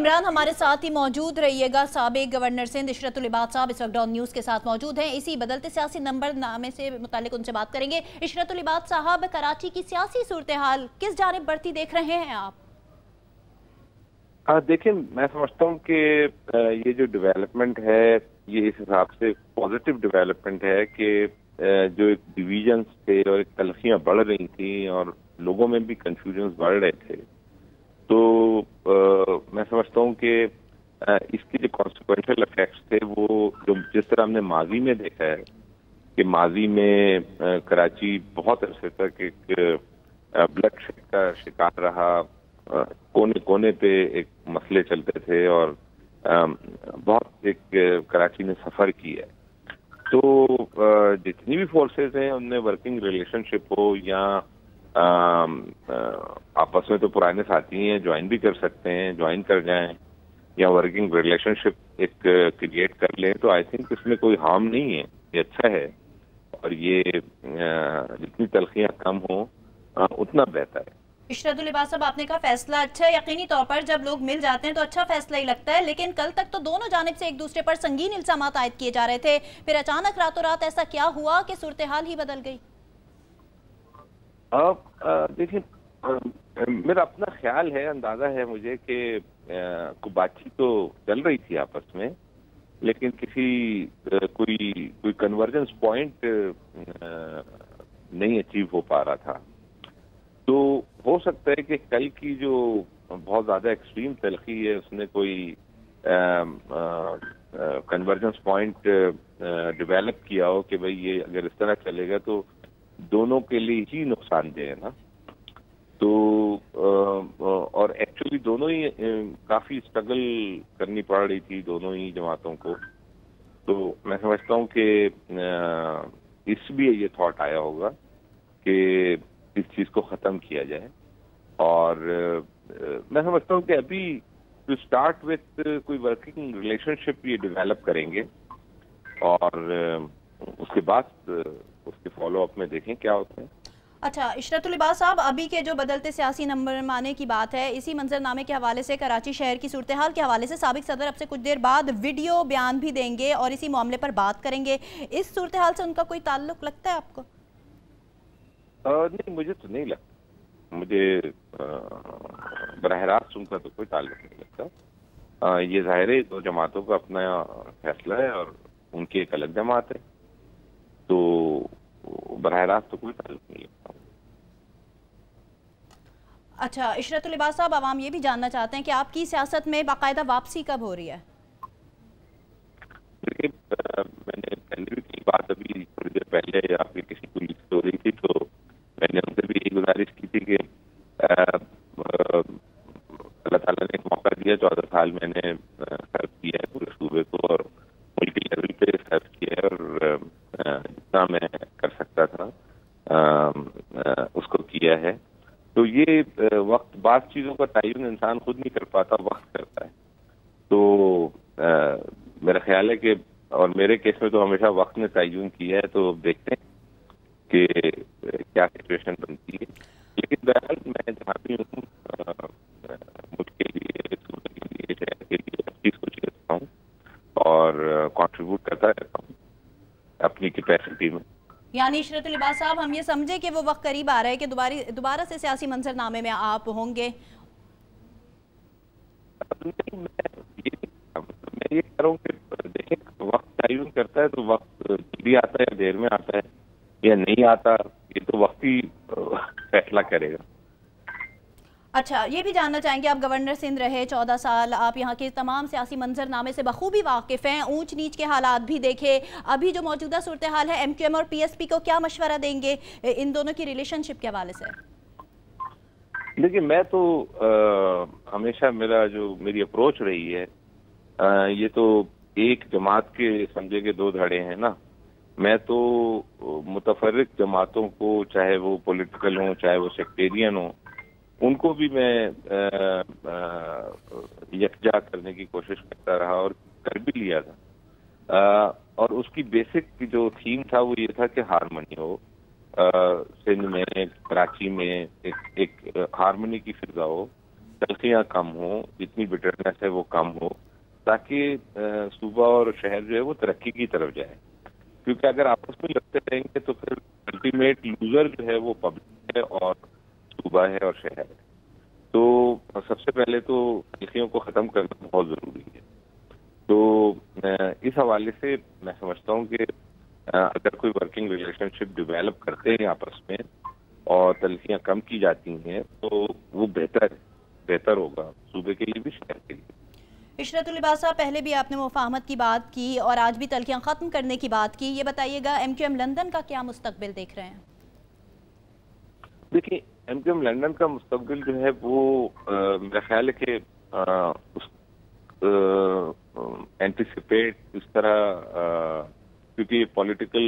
इमरान हमारे साथ ही मौजूद रहिएगा। साबिक गवर्नर सिंध इशरतुल इबाद साहब इस वक्त डॉन न्यूज़ के साथ मौजूद हैं। इसी बदलते सियासी नंबर नामे से मुतालिक उनसे बात करेंगे। इशरतुल इबाद साहब, कराची की सियासी सूरत हाल किस जानिब बढ़ती देख रहे हैं आप? देखिए, मैं समझता हूँ कि ये जो डेवलपमेंट है ये इस हिसाब से पॉजिटिव डेवलपमेंट है कि जो एक डिवीजन्स थे और एक तलखियाँ बढ़ रही थी और लोगों में भी कंफ्यूजन्स बढ़ रहे थे, तो मैं समझता हूँ कि इसके जो कॉन्सिक्वेंशियल इफेक्ट्स थे वो जो जिस तरह हमने माजी में देखा है कि माजी में कराची बहुत अरसे तक एक ब्लड शेड का शिकार रहा, कोने कोने पे एक मसले चलते थे और बहुत एक कराची ने सफर किया है। तो जितनी भी फोर्सेस हैं उनमें वर्किंग रिलेशनशिप हो या आपस में तो पुराने साथी हैं, ज्वाइन भी कर सकते हैं, ज्वाइन कर जाएं या वर्किंग रिलेशनशिप एक क्रिएट कर लें, तो आई थिंक इसमें कोई हार्म नहीं है, ये अच्छा है। और ये जितनी तलखियां कम हो उतना बेहतर है। इशरतुल इबाद साहब, आपने कहा फैसला अच्छा है। यकीनी तौर पर जब लोग मिल जाते हैं तो अच्छा फैसला ही लगता है, लेकिन कल तक तो दोनों जानिब से एक दूसरे पर संगीन इल्जामात आयद किए जा रहे थे। फिर अचानक रातों रात ऐसा क्या हुआ कि सूरत हाल ही बदल गई? देखिए, मेरा अपना ख्याल है, अंदाजा है मुझे कि कोई बातचीत तो चल रही थी आपस में, लेकिन किसी कोई कन्वर्जेंस पॉइंट नहीं अचीव हो पा रहा था। तो हो सकता है कि कल की जो बहुत ज्यादा एक्सट्रीम तलखी है उसने कोई कन्वर्जेंस पॉइंट डेवलप किया हो कि भाई ये अगर इस तरह चलेगा तो दोनों के लिए ही नुकसानदेह है ना। तो और एक्चुअली दोनों ही काफी स्ट्रगल करनी पड़ रही थी दोनों ही जमातों को। तो मैं समझता हूँ कि इसलिए ये थॉट आया होगा कि इस चीज को खत्म किया जाए। और मैं समझता हूँ कि अभी टू स्टार्ट विथ कोई वर्किंग रिलेशनशिप ये डेवलप करेंगे और उसके बाद उसके फॉलो अप में देखें क्या होता है। अच्छा इशरतुल इबाद साहब, अभी के जो बदलते सियासी नंबर माने की बात है, इसी मंजरनामे के हवाले से कराची शहर की सूरत हाल के हवाले से साबिक सदर अब से कुछ देर बाद वीडियो बयान भी देंगे और इसी मामले पर बात करेंगे। इस सूरत हाल से उनका कोई ताल्लुक लगता है आपको? नहीं, मुझे तो नहीं लगता। मुझे बराह रास्त उनका तो कोई ताल्लुक नहीं लगता। ये जाहिर है दो जमातों का अपना फैसला है और उनकी एक अलग जमात है, तो बराह रास्त तो कोई ताल्लुक नहीं लगता। अच्छा इशरतुल इबाद साहब, आवाम ये भी जानना चाहते हैं कि आपकी सियासत में बाकायदा वापसी कब हो रही है? देखिए, मैंने पहले भी कई बात अभी थोड़ी देर पहले आपकी किसी को लिस्ट हो रही थी तो मैंने उनसे भी यही गुजारिश की थी कि अल्लाह ताला ने एक मौका दिया। 14 साल मैंने सर्व किया है पूरे सूबे को और मुल्की लेवल पे सर्व किया है और जितना मैं कर सकता था उसको किया है। तो ये वक्त बात चीज़ों का तयन इंसान खुद नहीं कर पाता, वक्त करता है। तो मेरा ख्याल है कि और मेरे केस में तो हमेशा वक्त ने तयन किया है, तो देखते हैं कि क्या सिचुएशन बनती है। लेकिन बहरहाल मैं जहाँ भी हूँ मुल्क के लिए, सूबे के लिए, शहर के लिए अच्छी सोच रखता हूँ और कंट्रीब्यूट करता रहता हूँ अपनी कैपेसिटी में। यानी इशरतुल इबाद साहब, हम ये समझे कि वो वक्त करीब आ रहा है कि दोबारा से सियासी मंजरनामे में आप होंगे? मैं ये कह रहा हूँ कि देखिए, वक्त तयन करता है तो वक्त जल्दी आता है या देर में आता है या नहीं आता, ये तो वक्त ही फैसला करेगा। अच्छा, ये भी जानना चाहेंगे, आप गवर्नर सिंध रहे 14 साल, आप यहाँ के तमाम सियासी मंजरनामे से बखूबी वाकिफ़ हैं, ऊंच नीच के हालात भी देखे। अभी जो मौजूदा सूरत हाल है, MQM और PSP को क्या मशवरा देंगे इन दोनों की रिलेशनशिप के हवाले से? देखिए, मैं तो हमेशा मेरी अप्रोच रही है, ये तो एक जमात के समझे के दो धड़े हैं ना। मैं तो मुतफर्रिक जमातों को, चाहे वो पॉलिटिकल हो चाहे वो सेक्टेरियन हो, उनको भी मैं यकजा करने की कोशिश करता रहा और कर भी लिया था। और उसकी बेसिक जो थीम था वो ये था कि हारमनी हो, सिंध में, कराची में एक हारमनी की फिजा हो, तलखियाँ कम हों, जितनी बिटरनेस है वो कम हो, ताकि सूबा और शहर जो है वो तरक्की की तरफ जाए। क्योंकि अगर आपस में लड़ते रहेंगे तो फिर अल्टीमेट लूजर जो है वो पब्लिक है और सूबा है और शहर है। तो सबसे पहले तो तलखियों को ख़त्म करना बहुत ज़रूरी है। तो इस हवाले से मैं समझता हूँ कि अगर कोई वर्किंग रिलेशनशिप डेवलप करते हैं आपस में और तलखियाँ कम की जाती हैं तो वो बेहतर होगा सूबे के लिए भी, शहर के लिए। इशरतुल लिबास साहब, पहले भी आपने मुफाहमत की बात की और आज भी तलखियाँ ख़त्म करने की बात की। ये बताइएगा MQM लंदन का क्या मुस्तकबिल देख रहे हैं? देखिए, MQM लंदन का मुस्तकबिल जो है वो मेरा ख्याल है कि उस एंटिसिपेट इस तरह, क्योंकि ये पॉलिटिकल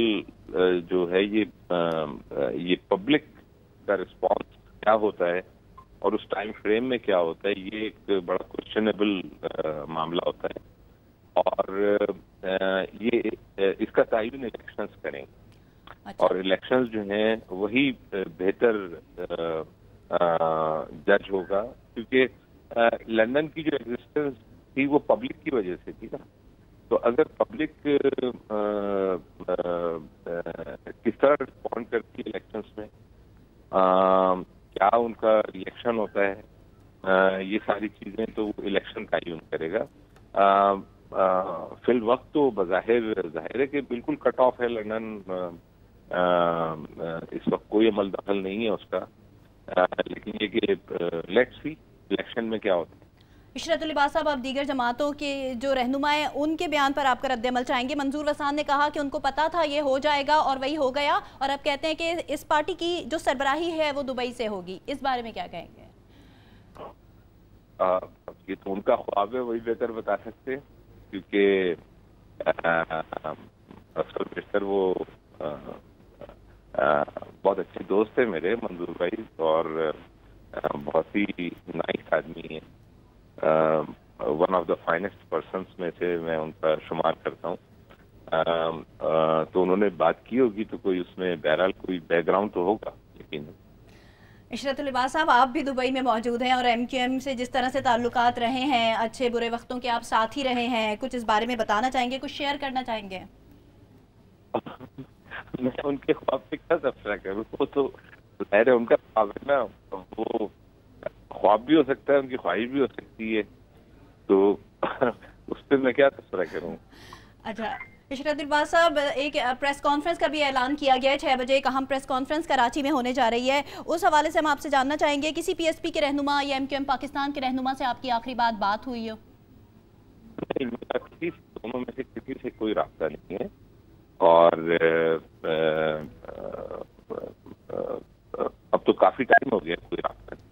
जो है ये पब्लिक का रिस्पॉन्स क्या होता है और उस टाइम फ्रेम में क्या होता है, ये एक बड़ा क्वेश्चनेबल मामला होता है। और ये इसका तयन इलेक्शंस करेंगे। अच्छा। और इलेक्शंस जो हैं वही बेहतर जज होगा, क्योंकि लंदन की जो एग्जिस्टेंस थी वो पब्लिक की वजह से थी ना। तो अगर पब्लिक किस तरह रिस्पॉन्ड करती है इलेक्शंस में, क्या उनका रिएक्शन होता है, ये सारी चीजें तो इलेक्शन तयन करेगा। फिल वक्त तो बज़ाहिर ज़ाहिर है कि बिल्कुल कट ऑफ है लंदन, इस वक्त कोई अमल दखल नहीं है उसका, लेकिन ये कि लेट्स सी इलेक्शन में क्या होता है। इशरतुल लिबास साहब, अब दीगर जमातों के जो रहनुमा हैं उनके बयान पर आपका रद्द-ए-अमल चाहेंगे। मंजूर वसान ने कहा कि उनको पता था ये हो जाएगा और वही हो गया, और अब कहते हैं कि इस पार्टी की जो सरबराही है वो दुबई से होगी। इस बारे में क्या कहेंगे? ये तो उनका ख्वाब है, वही बेहतर बता सकते हैं, क्योंकि असल बेहतर वो बहुत अच्छे दोस्त है मेरे मंजूर भाई, और बहुत ही नाइस आदमी है। One of the finest persons में से मैं उनका शुमार करता हूँ। तो उन्होंने बात की होगी तो कोई उसमें बहरहाल कोई बैकग्राउंड तो होगा। लेकिन इशरतुल लिबास साहब, आप भी दुबई में मौजूद हैं और MQM से जिस तरह से ताल्लुकात रहे हैं, अच्छे बुरे वक्तों के आप साथ ही रहे हैं, कुछ इस बारे में बताना चाहेंगे, कुछ शेयर करना चाहेंगे? मैं उनके ख्वाब पे क्या तबसरा करूँ, वो तो ज़ाहिर है उनका ख्वाब है ना, वो ख्वाब भी हो सकता है, उनकी ख्वाहिश भी हो सकती है, तो उस पर मैं क्या तबसरा करूँ। अच्छा इशरतुल लिबास साहब, एक प्रेस कॉन्फ्रेंस का भी ऐलान किया गया है 6 बजे एक अहम प्रेस कॉन्फ्रेंस कराची में होने जा रही है। उस हवाले से हम आपसे जानना चाहेंगे, किसी PSP के रहनुमा या MQM पाकिस्तान के रहनुमा से आपकी आखिरी बात हुई हो? नहीं, दोनों में से किसी से कोई रास्ता नहीं है, और अब तो काफी टाइम हो गया कोई रास्ता नहीं।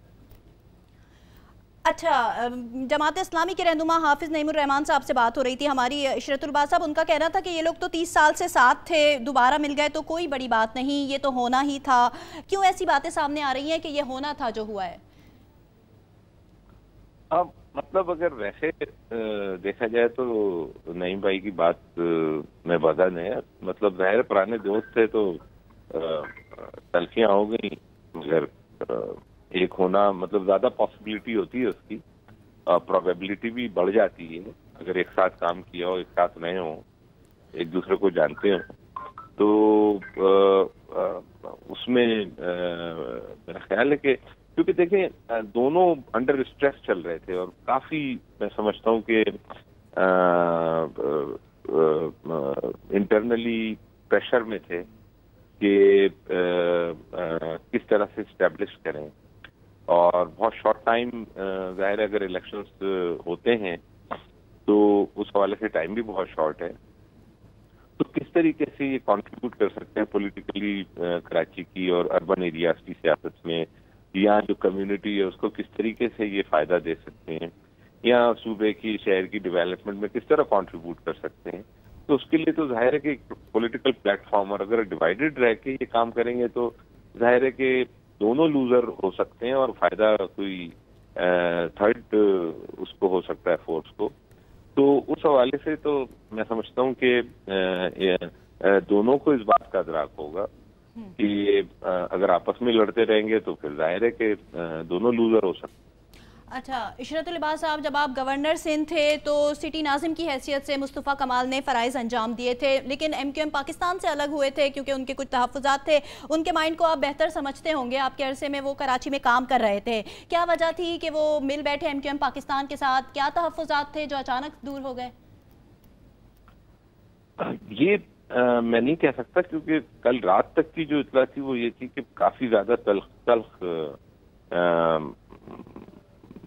अच्छा, जमात इस्लामी के रहनुमा हाफिज नईमुर रहमान साहब से बात हो रही थी हमारी, इशरतुल लिबास साहब, उनका कहना था कि ये लोग तो 30 साल से साथ थे, दोबारा मिल गए तो कोई बड़ी बात नहीं, ये तो होना ही था। क्यों ऐसी बातें सामने आ रही हैं कि ये होना था जो हुआ है? अब मतलब अगर वैसे देखा जाए तो नईम भाई की बात में वजन है, मतलब ज़ाहिर पुराने दोस्त थे तो तलखियाँ हो गई, मगर एक होना मतलब ज़्यादा पॉसिबिलिटी होती है उसकी, प्रोबेबिलिटी भी बढ़ जाती है अगर एक साथ काम किया हो, एक साथ रहे हो, एक दूसरे को जानते हो, तो उसमें मेरा ख्याल है कि क्योंकि देखें दोनों अंडर स्ट्रेस चल रहे थे और काफी मैं समझता हूँ कि इंटरनली प्रेशर में थे कि किस तरह से स्टैब्लिश करें, और बहुत शॉर्ट टाइम, ज़ाहिर अगर इलेक्शंस होते हैं तो उस हवाले से टाइम भी बहुत शॉर्ट है, तो किस तरीके से ये कंट्रीब्यूट कर सकते हैं पॉलिटिकली कराची की और अर्बन एरियाज की सियासत में, या जो कम्युनिटी है उसको किस तरीके से ये फायदा दे सकते हैं, या सूबे की शहर की डेवलपमेंट में किस तरह कंट्रीब्यूट कर सकते हैं। तो उसके लिए तो जाहिर है कि पॉलिटिकल प्लेटफॉर्म, और अगर डिवाइडेड रह के ये काम करेंगे तो जाहिर है कि दोनों लूजर हो सकते हैं और फायदा कोई थर्ड उसको हो सकता है, फोर्स को। तो उस हवाले से तो मैं समझता हूँ कि दोनों को इस बात का अदराक होगा कि अगर आपस में लड़ते रहेंगे तो फिर जाहिर है कि दोनों लूजर हो सकते हैं। اچھا عشرت العباس صاحب، جب آپ گورنر سندھ تھے تو سٹی ناظم کی حیثیت سے مصطفیٰ کمال نے فرائض انجام دیے تھے، لیکن ایم کیو ایم پاکستان سے الگ ہوئے تھے کیونکہ ان کے کچھ تحفظات تھے. ان کے مائنڈ کو آپ بہتر سمجھتے ہوں گے، آپ کے عرصے میں وہ کراچی میں کام کر رہے تھے. کیا وجہ تھی کہ وہ مل بیٹھے ایم کیو ایم پاکستان کے ساتھ؟ کیا تحفظات تھے جو اچانک دور ہو گئے؟ یہ میں نہیں کہہ سکتا، کیونکہ کل رات تک کی جو اطلاع تھی وہ یہ تھی کہ کافی زیادہ تلخ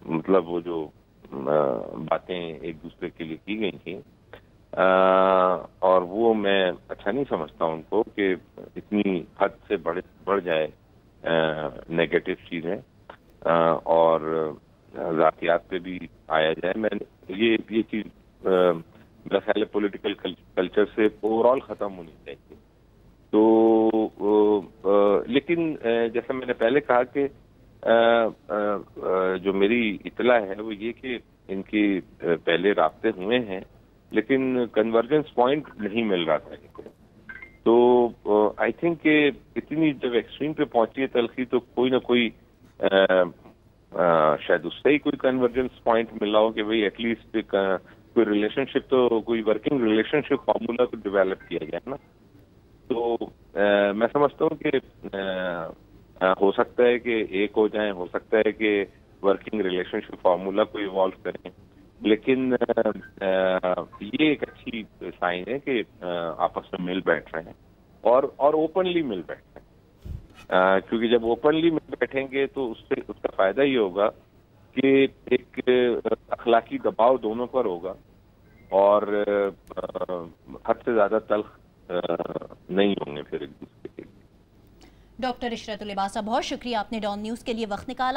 مطلب وہ جو باتیں ایک دوسرے کے لیے کی گئی تھیں، اور وہ میں اچھا نہیں سمجھتا ان کو کہ اتنی حد سے بڑھ جائے نیگیٹو چیزیں اور ذاتیات پہ بھی آیا جائے. میں یہ چیز میرا خیال ہے پولیٹیکل کلچر سے اوور آل ختم ہونی چاہیے. تو لیکن جیسا میں نے پہلے کہا کہ جو میری اطلاع ہے وہ یہ کہ ان کی پہلے رابطے ہوئے ہیں لیکن کنورجنس پوائنٹ نہیں مل رہا تھا ان کو. تو آئی تھنک کہ اتنی جب ایکسٹریم پہ پہنچی ہے تلخی تو کوئی نہ کوئی شاید اس سے ہی کوئی کنورجنس پوائنٹ مل رہا ہو کہ بھئی ایٹ لیسٹ کوئی ریلیشن شپ تو کوئی ورکنگ ریلیشن شپ فارمولا تو ڈیولپ کیا جائے نا. تو میں سمجھتا ہوں کہ ہو سکتا ہے کہ ایک ہو جائیں، ہو سکتا ہے کہ ورکنگ ریلیشن شپ فارمولا کو ایوالو کریں، لیکن یہ ایک اچھی سائن ہے کہ آپس میں مل بیٹھ رہے ہیں اور اوپنلی مل بیٹھ رہے ہیں. کیونکہ جب اوپنلی مل بیٹھیں گے تو اس کا فائدہ یہ ہوگا کہ ایک اخلاقی دباؤ دونوں پر ہوگا اور حد سے زیادہ تلخ نہیں ہوں گے پھر ایک دوسرے کے لیے. ڈاکٹر عشرت العباس صاحب، بہت شکریہ، آپ نے ڈان نیوز کے لیے وقت نکالا.